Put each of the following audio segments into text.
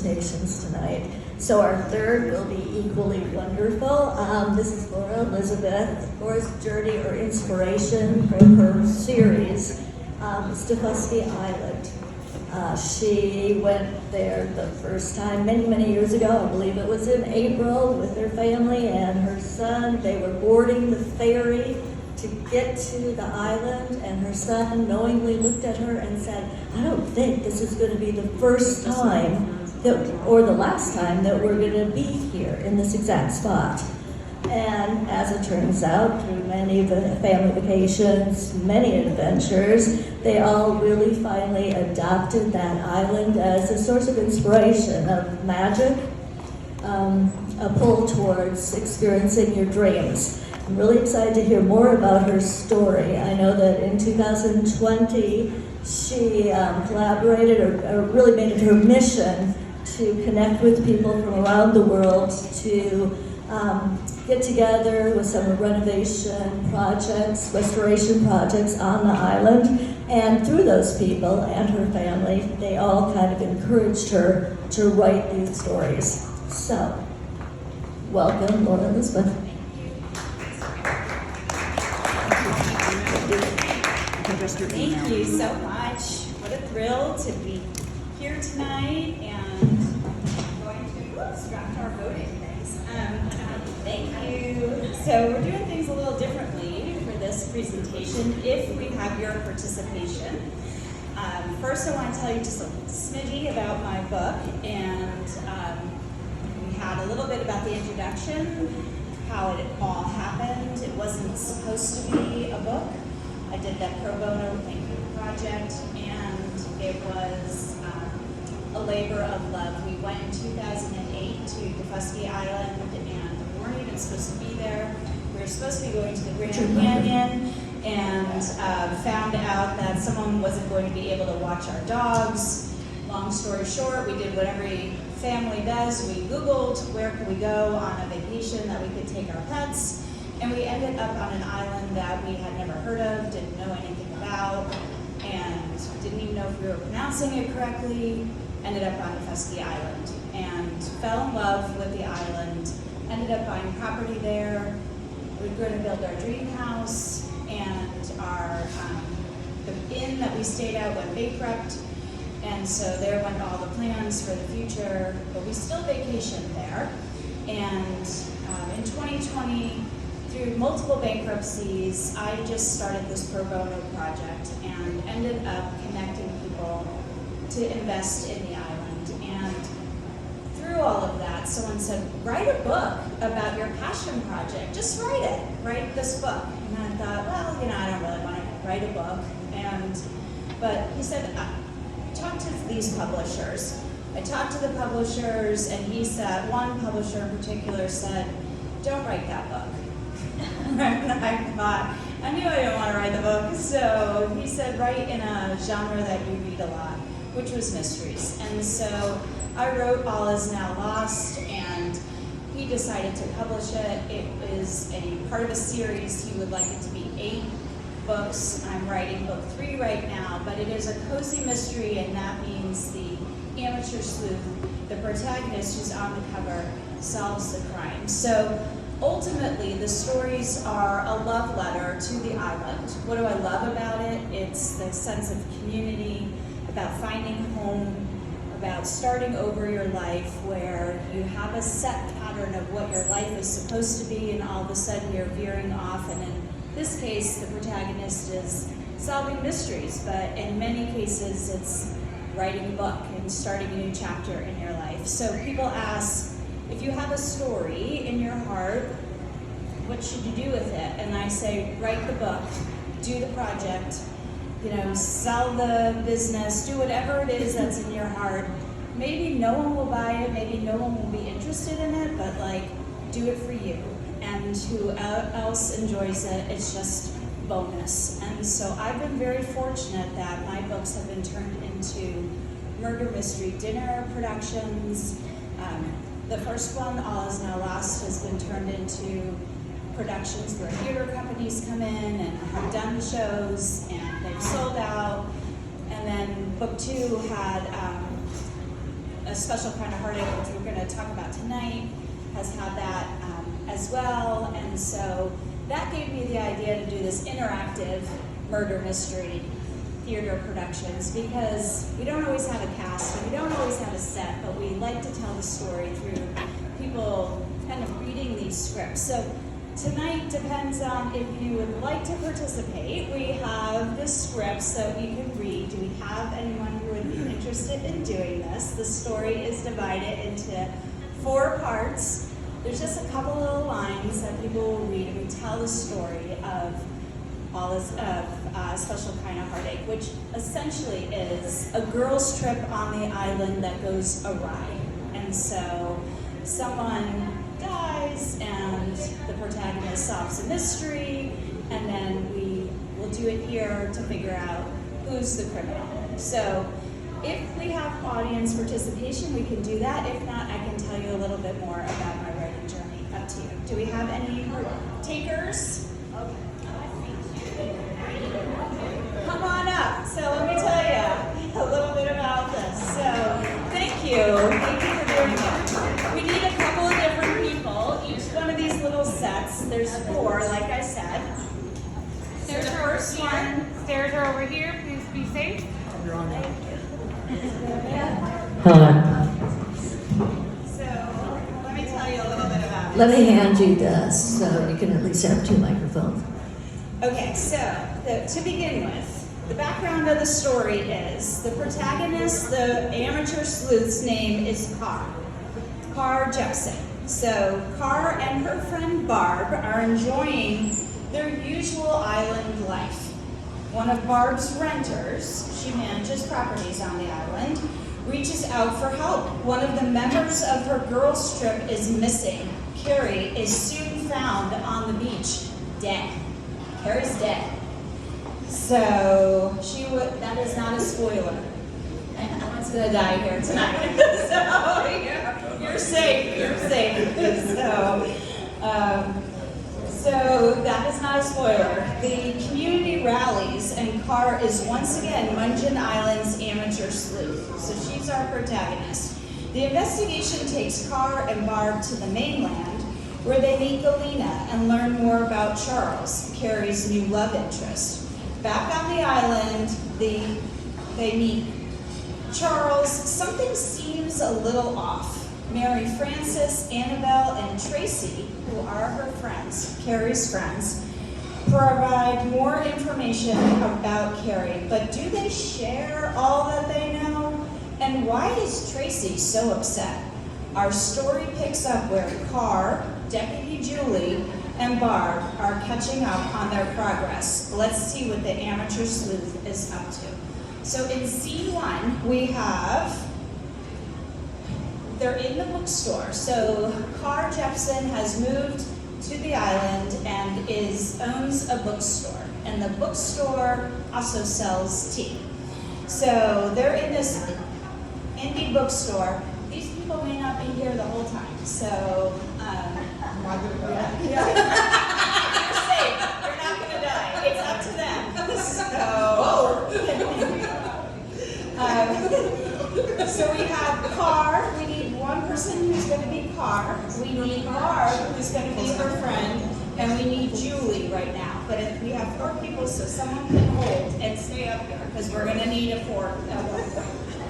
presentations tonight. So our third will be equally wonderful. This is Laura Elizabeth. Laura's journey or inspiration for her series is Stefusky Island. She went there the first time many years ago. I believe it was in April with her family and her son. They were boarding the ferry to get to the island, and her son knowingly looked at her and said, "I don't think this is going to be the first time or the last time that we're going to be here in this exact spot." And as it turns out, through many family vacations, many adventures, they all really finally adopted that island as a source of inspiration, of magic, a pull towards experiencing your dreams. I'm really excited to hear more about her story. I know that in 2020, she collaborated or really made it her mission to connect with people from around the world to get together with some renovation projects, restoration projects on the island. And through those people and her family, they all kind of encouraged her to write these stories. So, welcome, Laura Elizabeth. Thank you so much. What a thrill to be here tonight and going to draft our voting things. Thank you. So we're doing things a little differently for this presentation if we have your participation. First, I want to tell you just a smidgy about my book, and we had a little bit about the introduction, how it all happened. It wasn't supposed to be a book. I did that pro bono thank you project, and it was a labor of love. We went in 2008 to Stefusky Island, and we weren't even supposed to be there. We were supposed to be going to the Grand Canyon, and found out that someone wasn't going to be able to watch our dogs. Long story short, we did what every family does. We Googled where could we go on a vacation that we could take our pets. And we ended up on an island that we had never heard of, didn't know anything about, and didn't even know if we were pronouncing it correctly. Ended up on Stefusky Island and fell in love with the island. Ended up buying property there. We were going to build our dream house, and the inn that we stayed at went bankrupt. And so there went all the plans for the future, but we still vacationed there. And in 2020, through multiple bankruptcies, I just started this pro bono project and ended up connecting people to invest in the island. And through all of that, someone said, write a book about your passion project. Just write it. Write this book. And I thought, well, I don't really want to write a book. But he said, talk to these publishers. I talked to the publishers, and he said, one publisher in particular said, don't write that book. And I thought, I knew I didn't want to write the book, so he said, write in a genre that you read a lot, which was mysteries. And so I wrote All Is Now Lost, and he decided to publish it. It is a part of a series. He would like it to be 8 books. I'm writing book 3 right now, but it is a cozy mystery, and that means the amateur sleuth, the protagonist who's on the cover, solves the crime. So ultimately, the stories are a love letter to the island. What do I love about it? It's the sense of community, about finding home, about starting over your life where you have a set pattern of what your life is supposed to be, and all of a sudden you're veering off. And in this case, the protagonist is solving mysteries, but in many cases, it's writing a book and starting a new chapter in your life. So people ask, if you have a story in your heart, what should you do with it? And I say, write the book, do the project, sell the business, do whatever it is that's in your heart. Maybe no one will buy it, maybe no one will be interested in it, but do it for you. And who else enjoys it, it's just bonus. And so I've been very fortunate that my books have been turned into murder mystery dinner productions. The first one, All Is Now Lost, has been turned into productions where theater companies come in and have done shows, and they've sold out. And then book 2 had A Special Kind of Heartache, which we're going to talk about tonight, has had that as well. And so that gave me the idea to do this interactive murder mystery theater productions, because we don't always have a cast and we don't always have a set, but we like to tell the story through people kind of reading these scripts. So tonight depends on if you would like to participate. We have the scripts that we can read. Do we have anyone who would be interested in doing this? The story is divided into 4 parts. There's just a couple little lines that people will read, and we tell the story of Special Kind of Heartache, which essentially is a girl's trip on the island that goes awry. And so someone dies and the protagonist solves a mystery, and then we will do it here to figure out who's the criminal. So if we have audience participation, we can do that. If not, I can tell you a little bit more about my writing journey. Up to you. Do we have any takers? Come on up. So let me tell you a little bit about this. So thank you. Thank you for doing it. We need a couple of different people. Each one of these little sets, there's 4, like I said. There's the first one. Stairs are over here. Please be safe. Hi. So let me tell you a little bit about it. Let me hand you this so you can at least have 2 microphones. Okay, so to begin with, the background of the story is the protagonist, the amateur sleuth's name is Carr Jepson. So Carr and her friend Barb are enjoying their usual island life. One of Barb's renters, she manages properties on the island, reaches out for help. One of the members of her girls' trip is missing. Carrie is soon found on the beach, dead. Carrie's dead. So that is not a spoiler. And no one's gonna die here tonight. So you're safe. So that is not a spoiler. The community rallies and Carr is once again Mungeon Island's amateur sleuth. So she's our protagonist. The investigation takes Carr and Barb to the mainland, where they meet Galena and learn more about Charles, Carrie's new love interest. Back on the island, they meet Charles. Something seems a little off. Mary Frances, Annabelle, and Tracy, who are her friends, Carrie's friends, provide more information about Carrie. But do they share all that they know? And why is Tracy so upset? Our story picks up where Carr, Deputy Julie, and Barb are catching up on their progress. Let's see what the amateur sleuth is up to. So in scene 1, we have, they're in the bookstore. So Carr Jepson has moved to the island and owns a bookstore. And the bookstore also sells tea. So they're in this indie bookstore. These people may not be here the whole time. So, yeah. You're safe. You're not going to die. It's up to them. So we have Carr. We need one person who's going to be Carr. We need Barb, who's going to be her friend. And we need Julie right now. But if we have 4 people, so someone can hold and stay up here, because we're going to need a 4th at one point.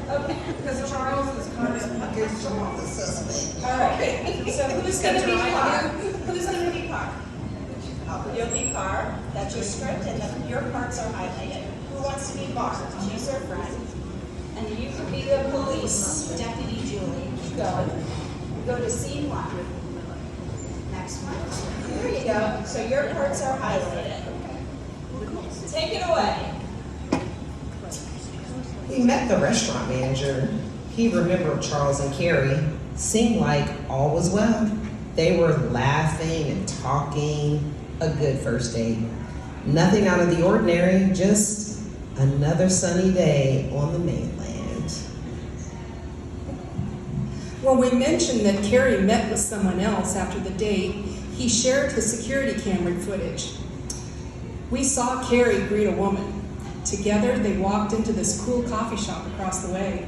Okay. Because Charles is kind of the suspect. All right. So who's going to be Carr? Who's going to be Carr? You'll be Carr. That's your script, and your parts are highlighted. Who wants to be Barb? She's her friend. And you can be the police, Deputy Julie. Go to scene 1. Next one. There you go. So your parts are highlighted. Take it away. He met the restaurant manager. He remembered Charles and Carrie. Seemed like all was well. They were laughing and talking. A good first date. Nothing out of the ordinary, just another sunny day on the mainland. When we mentioned that Carrie met with someone else after the date, he shared the security camera footage. We saw Carrie greet a woman. Together, they walked into this cool coffee shop across the way.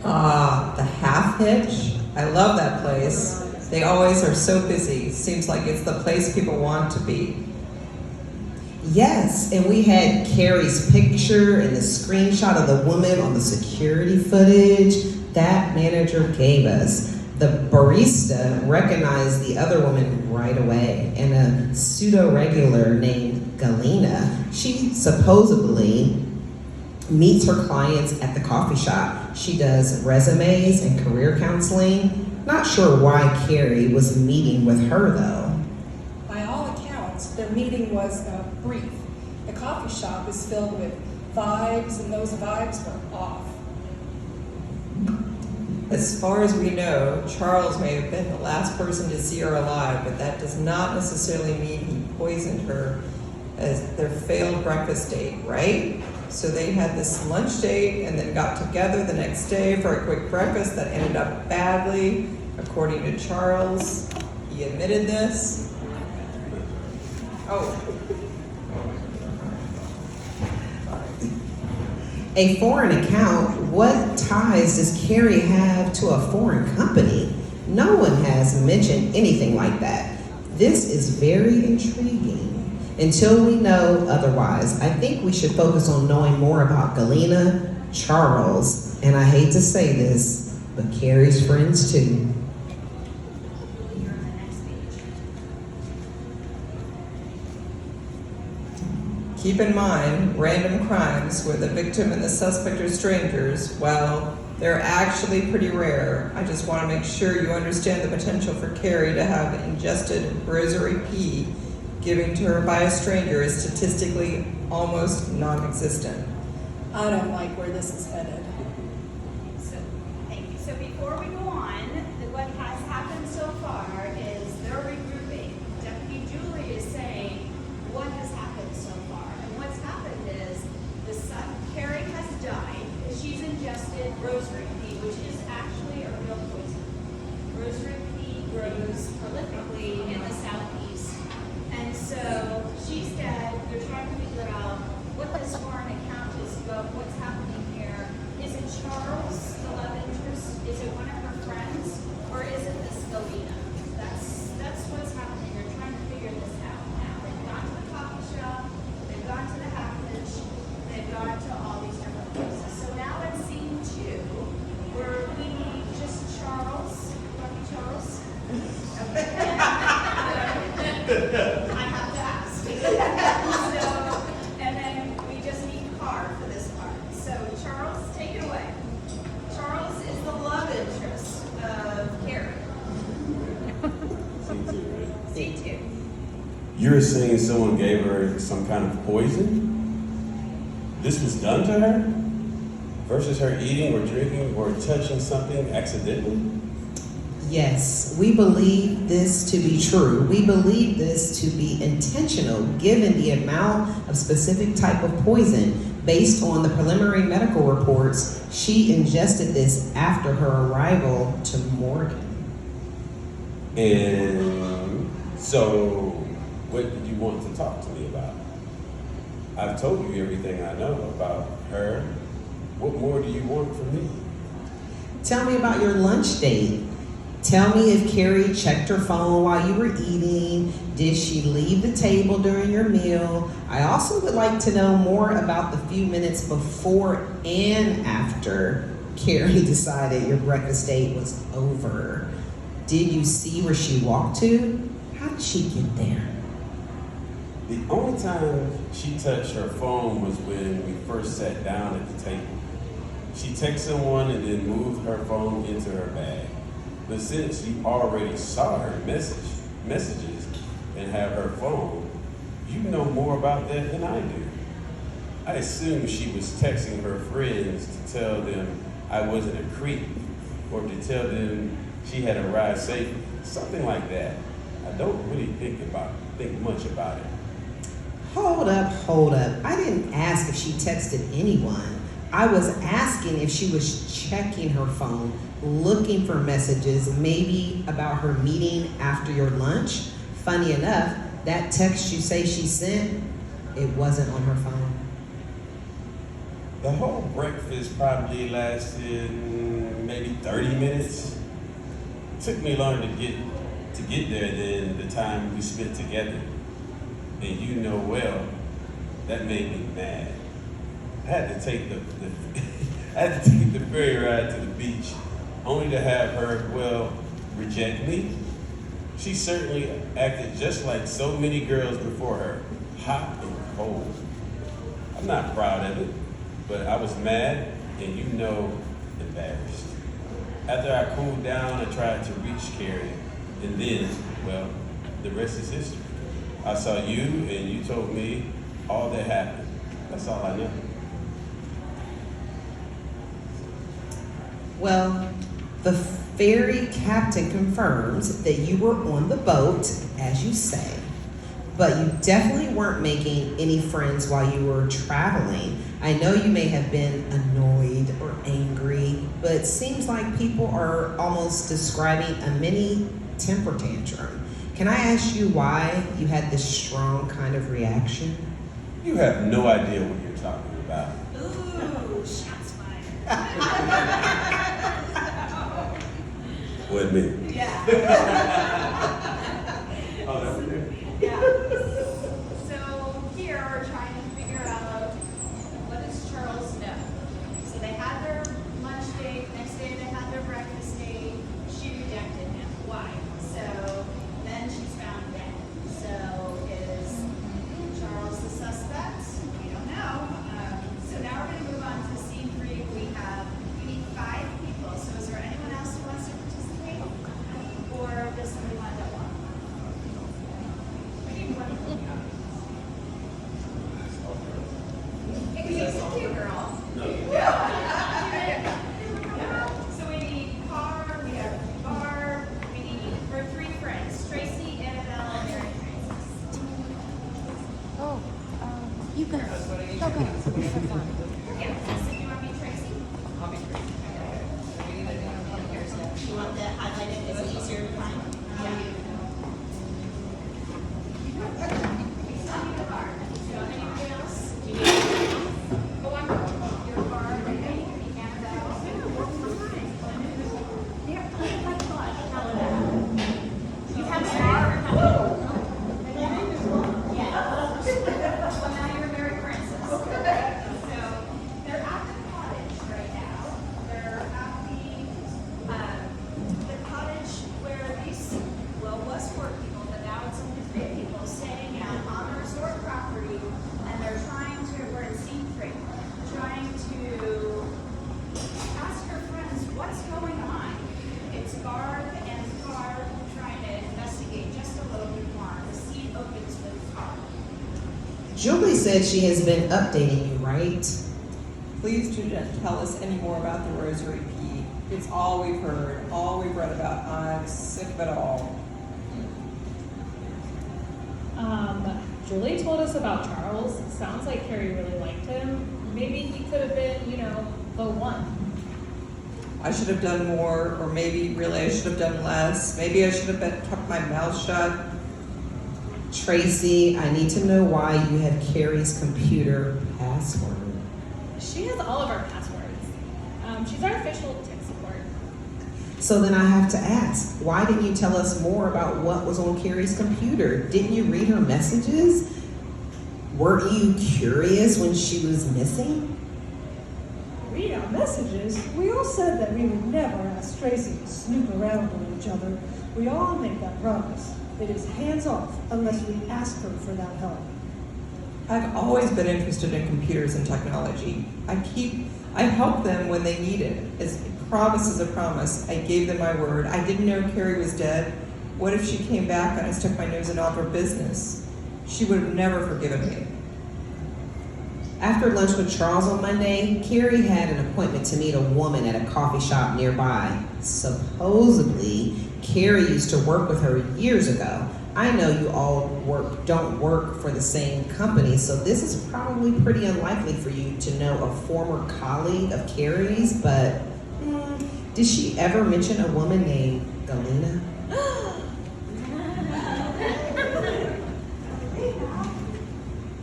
Ah, the Half Hitch. I love that place. They always are so busy. Seems like it's the place people want to be. Yes, and we had Carrie's picture and the screenshot of the woman on the security footage that manager gave us. The barista recognized the other woman right away, and a pseudo-regular named Galena. She supposedly meets her clients at the coffee shop. She does resumes and career counseling. Not sure why Carrie was meeting with her though. By all accounts, their meeting was brief. The coffee shop is filled with vibes, and those vibes were off. As far as we know, Charles may have been the last person to see her alive, but that does not necessarily mean he poisoned her as their failed breakfast date, right? So they had this lunch date and then got together the next day for a quick breakfast that ended up badly, according to Charles. He admitted this. Oh. A foreign account? What ties does Carrie have to a foreign company? No one has mentioned anything like that. This is very intriguing. Until we know otherwise, I think we should focus on knowing more about Galena, Charles, and I hate to say this, but Carrie's friends too. You're on the next page. Keep in mind, random crimes where the victim and the suspect are strangers, well, they're actually pretty rare. I just want to make sure you understand the potential for Carrie to have ingested rosary pea given to her by a stranger is statistically almost non-existent. I don't like where this is headed. So, thank you. So before we go on, what has happened so far is they're regrouping. Deputy Julie is saying what has happened so far. And what's happened is the son, Carrie has died. She's ingested rosary pea, which is actually a real poison. Rosary pea grows prolifically in the southeast. And so she's dead. They're trying to figure out what this foreign account is about, what's happening here. Is it Charles, the love interest? Is it one of her friends? Or is it this Galena? That's what's happening. They're trying to figure this out now. They've gone to the coffee shop, they've gone to the Hacknage, they've gone to all these different places. So now in scene 2, where we need just Charles. Lucky Charles? Okay. I have to ask. So, and then we just need Carr for this part. So Charles, take it away. Charles is the love interest of Carrie. C2. You're saying someone gave her some kind of poison? This was done to her? Versus her eating or drinking or touching something accidentally? Yes, we believe this to be true. We believe this to be intentional, given the amount of specific type of poison. Based on the preliminary medical reports, she ingested this after her arrival to Morgan. And so, what did you want to talk to me about? I've told you everything I know about her. What more do you want from me? Tell me about your lunch date. Tell me if Carrie checked her phone while you were eating. Did she leave the table during your meal? I also would like to know more about the few minutes before and after Carrie decided your breakfast date was over. Did you see where she walked to? How did she get there? The only time she touched her phone was when we first sat down at the table. She texted someone and then moved her phone into her bag. But since you already saw her messages and have her phone, you know more about that than I do. I assume she was texting her friends to tell them I wasn't a creep or to tell them she had arrived safely, something like that. I don't really think much about it. Hold up. I didn't ask if she texted anyone. I was asking if she was checking her phone, looking for messages, maybe about her meeting after your lunch. Funny enough, that text you say she sent, it wasn't on her phone. The whole breakfast probably lasted 30 minutes. It took me longer to get there than the time we spent together. And you know well, that made me mad. I had to take the I had to take the ferry ride to the beach, only to have her, well, reject me. She certainly acted just like so many girls before her, hot and cold. I'm not proud of it, but I was mad and embarrassed. After I cooled down, I tried to reach Carrie, and then, well, the rest is history. I saw you and you told me all that happened. That's all I know. Well, the ferry captain confirms that you were on the boat, as you say, but you definitely weren't making any friends while you were traveling. I know you may have been annoyed or angry, but it seems like people are almost describing a mini temper tantrum. Can I ask you why you had this strong kind of reaction? You have no idea what you're talking about. Ooh, shots fired. What me? Yeah. Oh, that was there. Yeah. So here we're trying to figure out what does Charles know. So they had their lunch date, next day they had their breakfast date. She rejected him. Why? So then she's found dead. So is Charles the suspect? We don't know. So now we're going to move on to scene 3. We need 5 people. So is there anyone else who wants to participate? Or does somebody want to one? We need one. It could be a cute girl. So we need Carr, we have Barb, we need her 3 friends, Tracy, Annabelle, and Mary Frances. You go. Go. Yeah, so you want me Tracy? You want that highlighted? Is it easier to find? Anybody else? Oh, I'm going. You're Barb, and Annabelle. You have Barb. Well, now you're Mary Frances. So they're at the cottage right now. They're at the cottage where these, was 4 people, but now it's only 3 people staying out on the resort property, and they're trying to, we're in scene 3, trying to ask her friends what's going on. It's Barb and Carr trying to investigate just a little bit more. The scene opens with Carr. Julie said she has been updating you, right? Please do not tell us any more about the rosary key. It's all we've heard, all we've read about. I'm sick of it all. Julie told us about Charles. Sounds like Carrie really liked him. Maybe he could have been, the one. I should have done more, or maybe really I should have done less. Maybe I should have kept my mouth shut. Tracy, I need to know why you have Carrie's computer password. She has all of our passwords. She's our official tech support. So then I have to ask, why didn't you tell us more about what was on Carrie's computer? Didn't you read her messages? Weren't you curious when she was missing? Read our messages? We all said that we would never ask Tracy to snoop around on each other. We all make that promise. It is hands off unless we ask her for that help. I've always been interested in computers and technology. I help them when they need it. As promise is a promise. I gave them my word. I didn't know Carrie was dead. What if she came back and I stuck my nose in all her business? She would have never forgiven me. After lunch with Charles on Monday, Carrie had an appointment to meet a woman at a coffee shop nearby. Supposedly, Carrie used to work with her years ago. I know you all don't work for the same company, so this is probably pretty unlikely for you to know a former colleague of Carrie's, but did she ever mention a woman named Galena?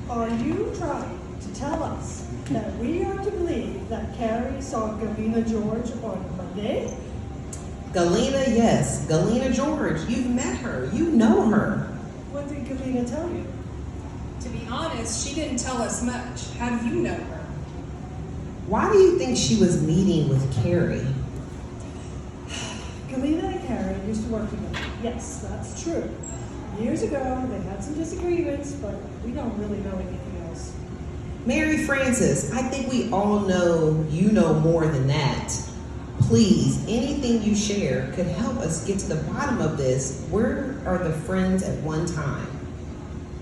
Are you trying to tell us that we are to believe that Carrie saw Galena George on Monday? Galena, yes. Galena George, you've met her. You know her. What did Galena tell you? To be honest, she didn't tell us much. How do you know her? Why do you think she was meeting with Carrie? Galena and Carrie used to work together. Yes, that's true. Years ago, they had some disagreements, but we don't really know anything else. Mary Frances, I think we all know you know more than that. Please, anything you share could help us get to the bottom of this. Where are the friends at one time?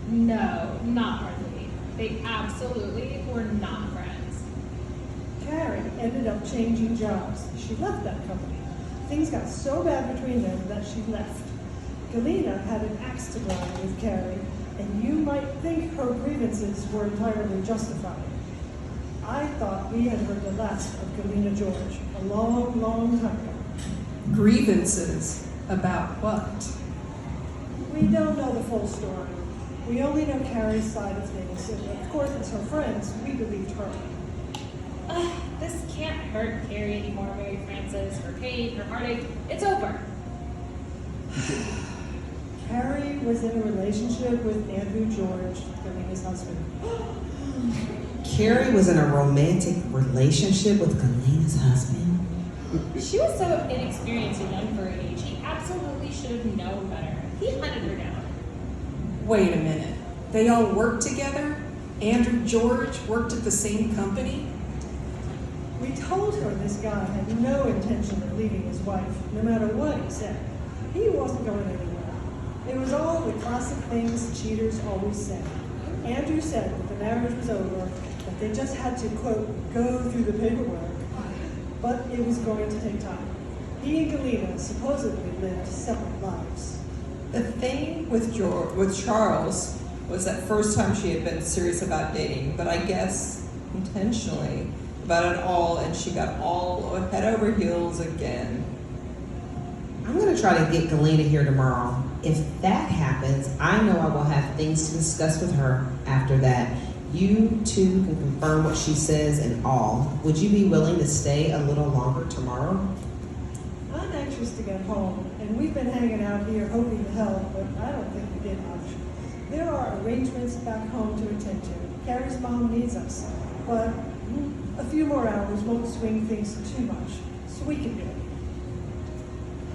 No, not hardly. They absolutely were not friends. Carrie ended up changing jobs. She left that company. Things got so bad between them that she left. Galena had an axe to grind with Carrie, and you might think her grievances were entirely justified. I thought we had heard the last of Galena George a long, long time ago. Grievances about what? We don't know the full story. We only know Carrie's side of things, and of course, as her friends, we believed her. This can't hurt Carrie anymore, Mary Frances. Her pain, her heartache, it's over. Carrie was in a relationship with Andrew George, Galena's husband. Carrie was in a romantic relationship with Galena's husband? She was so inexperienced and young for her age. He absolutely should have known better. He hunted her down. Wait a minute. They all worked together? Andrew George worked at the same company? We told her this guy had no intention of leaving his wife, no matter what he said. He wasn't going anywhere. It was all the classic things cheaters always say. Andrew said that the marriage was over, that they just had to, quote, go through the paperwork. But it was going to take time. He and Galena supposedly lived separate lives. The thing with Charles was that first time she had been serious about dating, but I guess intentionally about it all, and she got all head over heels again. I'm going to try to get Galena here tomorrow. If that happens, I know I will have things to discuss with her after that. You two can confirm what she says and all. Would you be willing to stay a little longer tomorrow? I'm anxious to get home, and we've been hanging out here hoping to help, but I don't think we did much. There are arrangements back home to attend to. Carrie's mom needs us, but a few more hours won't swing things too much, so we can do it.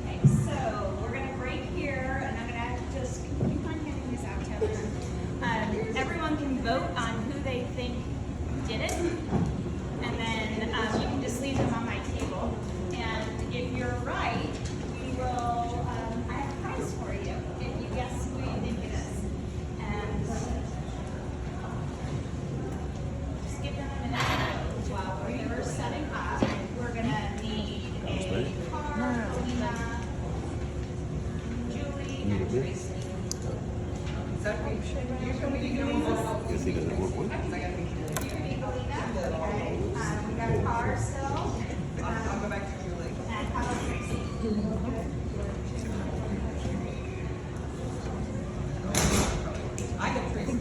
Okay, so we're gonna break here, and I'm gonna just keep on handing these out to everyone. Everyone can vote on who they think did it, and then you can just leave them on my table. And if you're right, we will. I have a prize for you if you guess who you think it is. And just give them a minute while we're setting up. We're gonna need a card, Lena, Julie, and Tracy. Yes, he doesn't want one. We got a car still. I'll go back to Julie. And how about Tracy? I can trace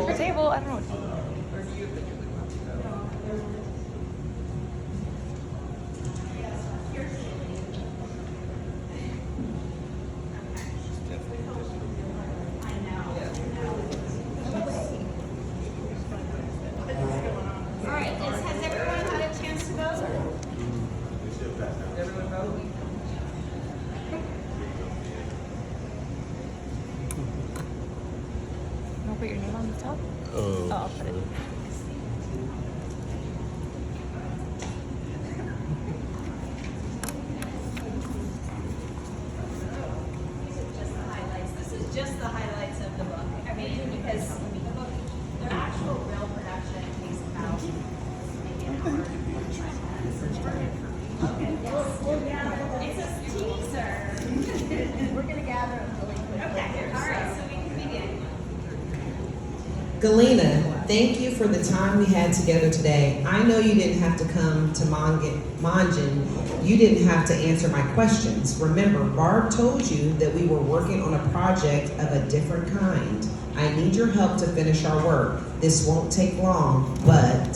Her table, I don't know. All right, has everyone had a chance to vote? everyone vote. You want to put your name on the top? Oh, I'll put it. These are just the highlights. This is just the highlights of the book. I mean, because the book, their actual real production takes about maybe an hour. Okay, yes. It's a teaser. We're gonna gather them really quick. Okay, all right, so we can begin. Galena, thank you for the time we had together today. I know you didn't have to come to Manjin. You didn't have to answer my questions. Remember, Barb told you that we were working on a project of a different kind. I need your help to finish our work. This won't take long, but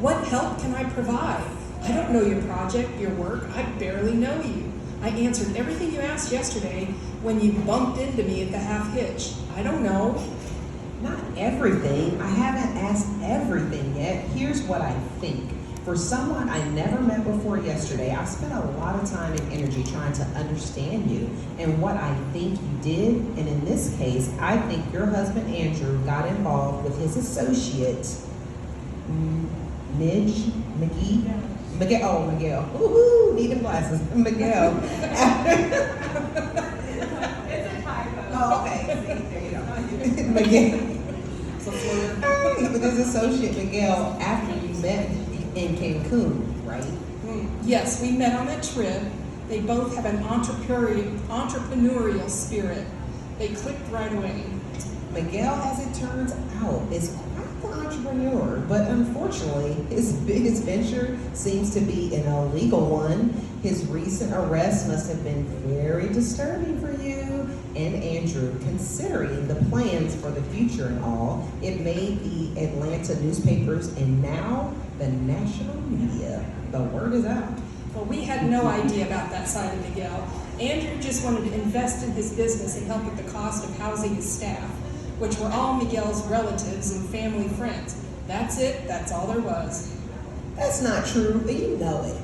What help can I provide? I don't know your project, your work. I barely know you. I answered everything you asked yesterday when you bumped into me at the half hitch. I don't know. not everything. I haven't asked everything yet. Here's what I think. For someone I never met before yesterday, I spent a lot of time and energy trying to understand you and what I think you did. And in this case, I think your husband Andrew got involved with his associate, Midge, Miguel. Woohoo, need them glasses. Miguel. It's a typo. Oh, okay. See, there you go. Miguel. With his associate Miguel after you met in Cancun, right? Yes, we met on that trip. They both have an entrepreneurial spirit. They clicked right away. Miguel, as it turns out, is quite the entrepreneur, but unfortunately, his biggest venture seems to be an illegal one. His recent arrest must have been very disturbing for you and Andrew, considering the plans for the future and all. It made the Atlanta newspapers and now the national media. The word is out. Well, we had no idea about that side of Miguel. Andrew just wanted to invest in his business and help with the cost of housing his staff, which were all Miguel's relatives and family friends. That's it. That's all there was. That's not true, but you know it.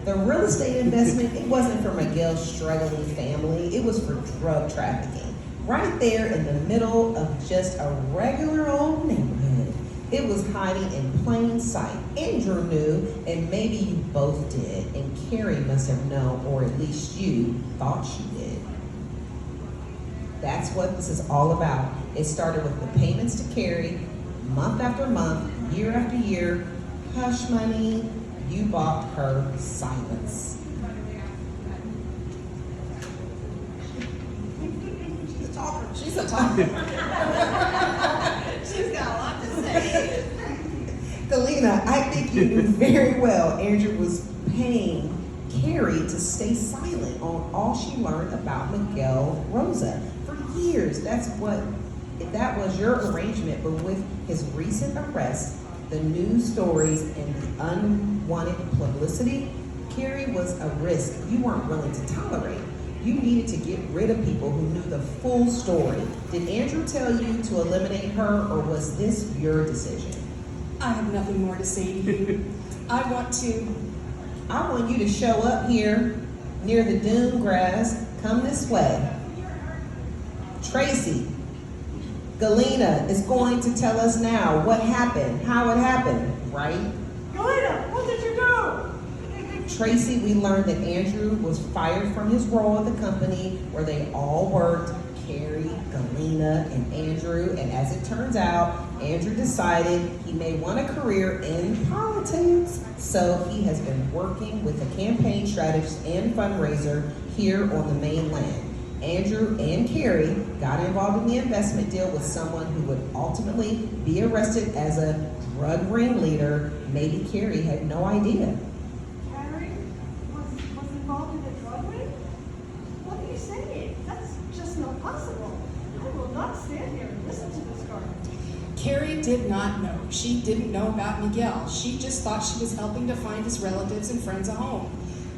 The real estate investment, it wasn't for Miguel's struggling family, it was for drug trafficking. Right there in the middle of just a regular old neighborhood. It was hiding in plain sight. Andrew knew, and maybe you both did, and Carrie must have known, or at least you thought she did. That's what this is all about. It started with the payments to Carrie, month after month, year after year. Hush money, you bought her silence. She's a talker. She's a talker. She's got a lot to say. Galena, I think you knew very well Andrew was paying Carrie to stay silent on all she learned about Miguel Rosa. For years, that was your arrangement, but with his recent arrest, the news stories, and the unwanted publicity, Carrie was a risk you weren't willing to tolerate. You needed to get rid of people who knew the full story. Did Andrew tell you to eliminate her, or was this your decision? I have nothing more to say to you. I want you to show up here near the dune grass. Come this way. Tracy, Galena is going to tell us now what happened, how it happened, right? Galena, what did you do? Tracy, we learned that Andrew was fired from his role at the company where they all worked, Carrie, Galena, and Andrew. And as it turns out, Andrew decided he may want a career in politics. So he has been working with a campaign strategist and fundraiser here on the mainland. Andrew and Carrie got involved in the investment deal with someone who would ultimately be arrested as a drug ringleader. Maybe Carrie had no idea. Carrie was involved in a drug ring? What are you saying? That's just not possible. I will not stand here and listen to this garbage. Carrie did not know. She didn't know about Miguel. She just thought she was helping to find his relatives and friends a home.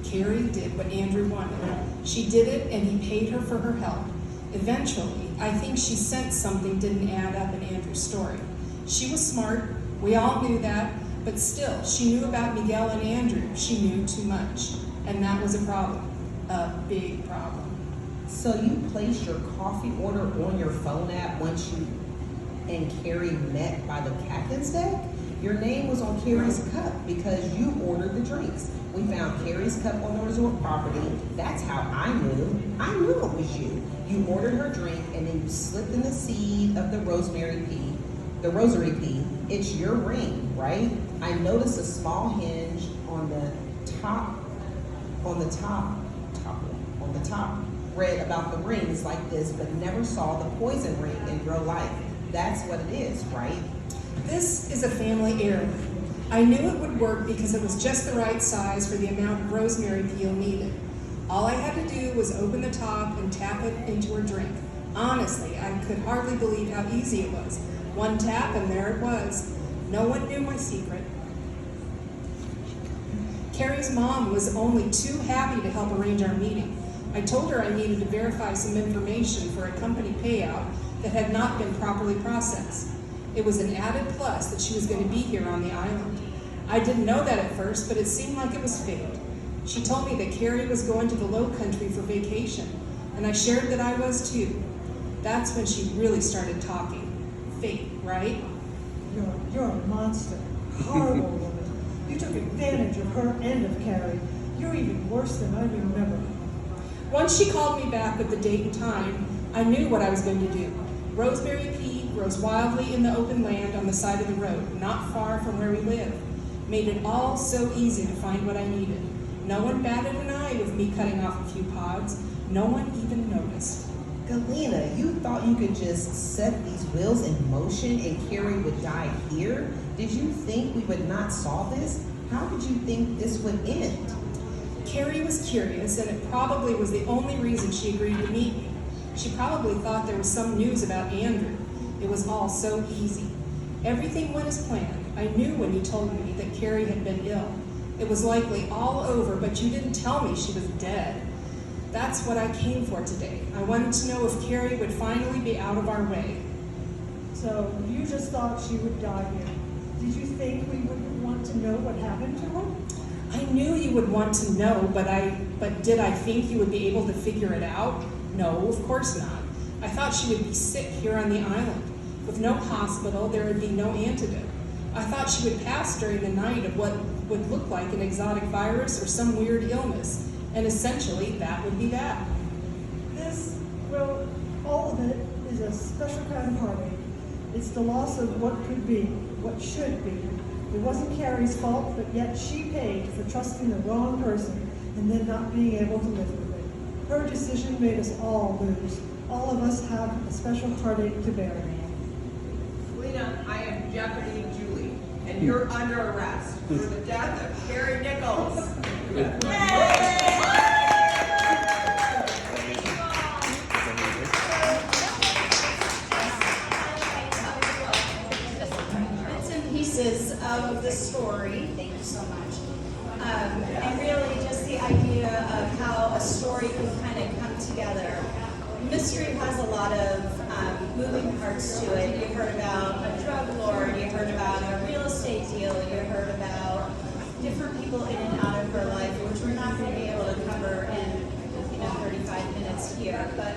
Carrie did what Andrew wanted. She did it, and he paid her for her help. Eventually, I think she sensed something didn't add up in Andrew's story. She was smart. We all knew that. But still, she knew about Miguel and Andrew. She knew too much. And that was a problem. A big problem. So you placed your coffee order on your phone app once you and Carrie met by the captain's deck? Your name was on Carrie's cup because you ordered the drinks. We found Carrie's cup on the resort property. That's how I knew. I knew it was you. You ordered her drink and then you slipped in the seed of the rosary pea. It's your ring, right? I noticed a small hinge on the top, read about the rings like this, but never saw the poison ring in real life. That's what it is, right? This is a family heirloom. I knew it would work because it was just the right size for the amount of rosemary peel needed. All I had to do was open the top and tap it into her drink. Honestly, I could hardly believe how easy it was. One tap and there it was. No one knew my secret. Carrie's mom was only too happy to help arrange our meeting. I told her I needed to verify some information for a company payout that had not been properly processed. It was an added plus that she was going to be here on the island. I didn't know that at first, but it seemed like it was fate. She told me that Carrie was going to the Low Country for vacation, and I shared that I was too. That's when she really started talking. Fate, right? You're a monster. Horrible woman. You took advantage of her and of Carrie. You're even worse than I remember. Once she called me back with the date and time, I knew what I was going to do. Rosemary pea grows wildly in the open land on the side of the road, not far from where we live. Made it all so easy to find what I needed. No one batted an eye with me cutting off a few pods. No one even noticed. Galena, you thought you could just set these wheels in motion and Carrie would die here? Did you think we would not solve this? How did you think this would end? Carrie was curious, and it probably was the only reason she agreed to meet me. She probably thought there was some news about Andrew. It was all so easy. Everything went as planned. I knew when you told me that Carrie had been ill. It was likely all over, but you didn't tell me she was dead. That's what I came for today. I wanted to know if Carrie would finally be out of our way. So you just thought she would die here. Did you think we would want to know what happened to her? I knew you would want to know, but did I think you would be able to figure it out? No, of course not. I thought she would be sick here on the island. With no hospital, there would be no antidote. I thought she would pass during the night of what would look like an exotic virus or some weird illness, and essentially that would be that. All of it is a special kind of heartache. It's the loss of what could be, what should be. It wasn't Carrie's fault, but yet she paid for trusting the wrong person and then not being able to live with it. Her decision made us all lose. All of us have a special heartache to bear. Lena, I am Jeopardy Julie, and you're under arrest for the death of Carrie Nichols. Bits and pieces of the story. Thank you so much. And really just the idea of how a story can kind of come together. Mystery has a lot of moving parts to it. You heard about a drug lord, you heard about a real estate deal, you heard about different people in and out of her life, which we're not going to be able to cover in 35 minutes here. But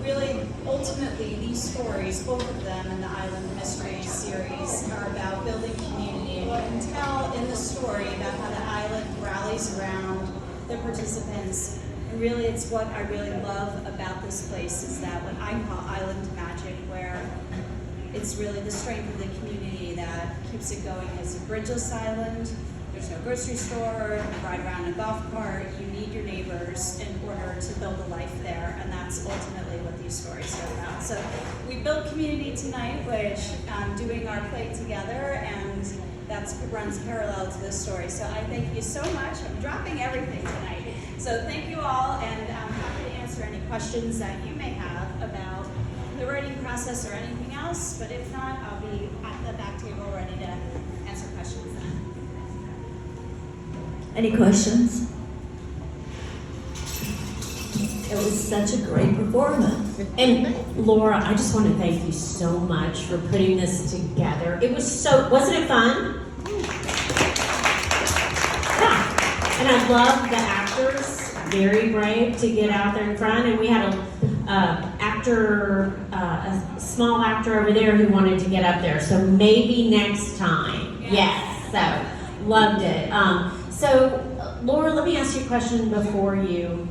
really, ultimately, these stories, both of them in the Island Mystery series, are about building community. And you can tell in the story about how the island rallies around the participants. And really, it's what I really love about this place is that what I call island magic, where it's really the strength of the community that keeps it going. It's a bridgeless island. There's no grocery store, you ride around in a golf cart, you need your neighbors in order to build a life there, and that's ultimately what these stories are about. So we built community tonight, which doing our play together, and that runs parallel to this story. So I thank you so much. I'm dropping everything tonight. So thank you all, and I'm happy to answer any questions that you may have about the writing process or anything else, but if not, I'll be at the back table ready to answer questions then. Any questions? It was such a great performance. And Laura, I just want to thank you so much for putting this together. It was wasn't it fun? Yeah. And I love the actors, very brave to get out there in front. And we had a small actor over there who wanted to get up there. So maybe next time. Yes. So loved it. So Laura, let me ask you a question before you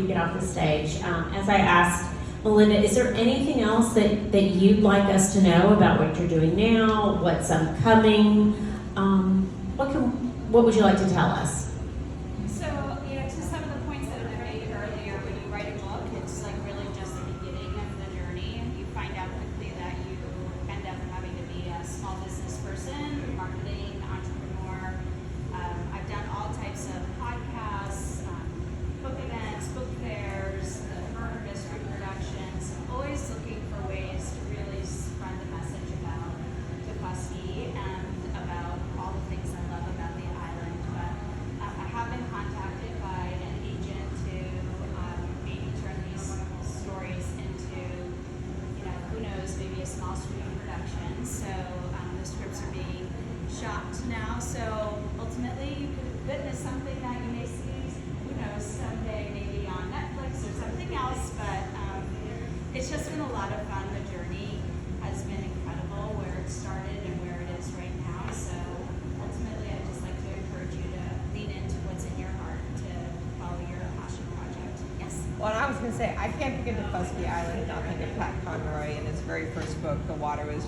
get off the stage. As I asked Melinda, is there anything else that you'd like us to know about what you're doing now, what's upcoming? What would you like to tell us? So, to some of the points that I made earlier, when you write a book, it's like really just the beginning of the journey. You find out quickly that you end up having to be a small business person, marketing, entrepreneur. I've done all types of podcasts, book events, book fairs, the murder mystery productions. I'm always looking for ways to really spread the production. So the scripts are being shot now. So ultimately, you could witness something that you may see, who knows, someday maybe on Netflix or something else. But it's just been a lot of fun. The journey has been incredible, where it started and where it is right now. So ultimately, I'd just like to encourage you to lean into what's in your heart to follow your passion project. Yes. Well, and I was going to say, I can't think of Nefusky Island and not think of Pat Conroy in his very first book, The Water is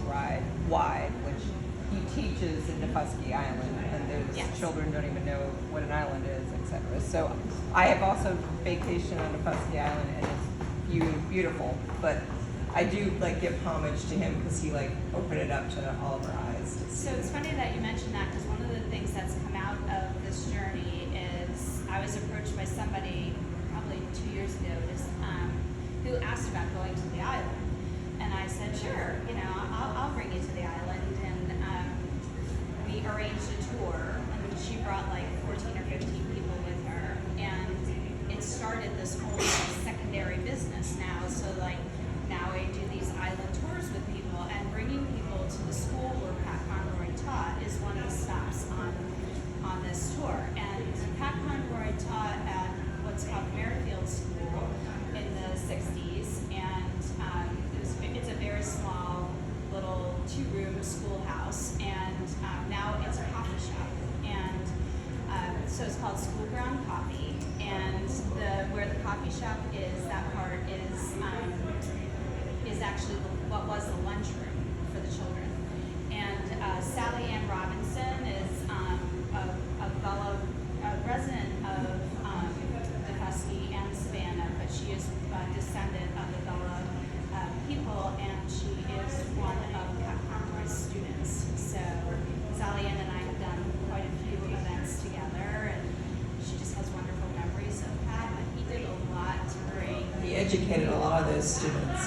Wide, which he teaches in Nefusky Island, and there's children don't even know what an island is, etc. So I have also vacationed on Nefusky Island, and it's beautiful, but I do like give homage to him because he like opened it up to all of our eyes. So it's funny that you mentioned that, because one of the things that's come out of this journey is I was approached by somebody probably 2 years ago who asked about going to the island, and I said, sure, I'll bring you to the island, and we arranged a tour, and she brought like 14 or 15 people with her, and it started this whole secondary business now. So like now I do these island tours with people, and bringing people to the school where Pat Conroy taught is one of the stops on this tour. And Pat Conroy taught at what's called Merrifield School in the 60s, and it's a very small little 2-room schoolhouse, and now it's a coffee shop, and so it's called School Ground Coffee, and where the coffee shop is, that part is actually what was the lunchroom for the children. And Sally Ann Robinson is a resident of Nefusky and Savannah, but she is a descendant of the Gullah people, and she is one of Pat Conroy's students. So Sally Ann and I have done quite a few events together, and she just has wonderful memories of Pat. And he did a lot to bring. He educated a lot of those students.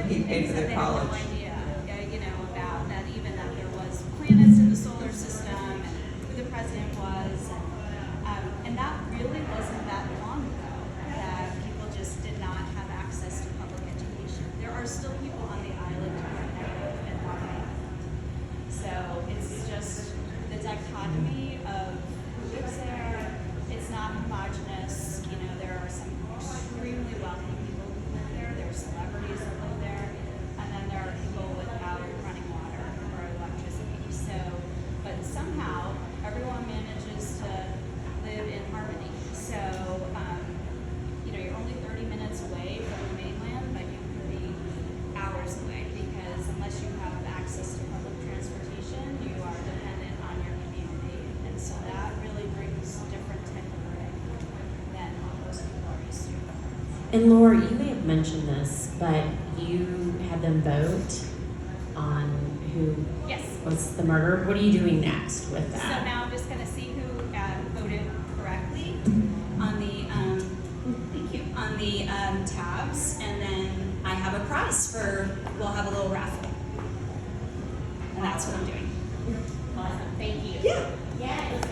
He paid for their college. They had no idea, about that, even that there was planets in the solar system, and who the president was, and that really wasn't that long ago that people just did not have access to public education. There are still people on the island who are negative and Long Island. So it's just the dichotomy of who lives there. It's not homogenous. There are some extremely wealthy people who live there. There are celebrities that live there, and then there are people without running water or electricity. So, but somehow everyone manages to live in harmony. So, you're only 30 minutes away from the mainland, but you could be hours away, because unless you have access to public transportation, you are dependent on your community. And so that really brings a different type of living than what most people are used to. And Laura, you may have mentioned this, but you had them vote on who Yes. was the murderer. What are you doing next with So that? now I'm just going to see who voted correctly on the tabs, and then I have a prize we'll have a little raffle, and that's what I'm doing. Awesome, thank you. Yeah. Yes.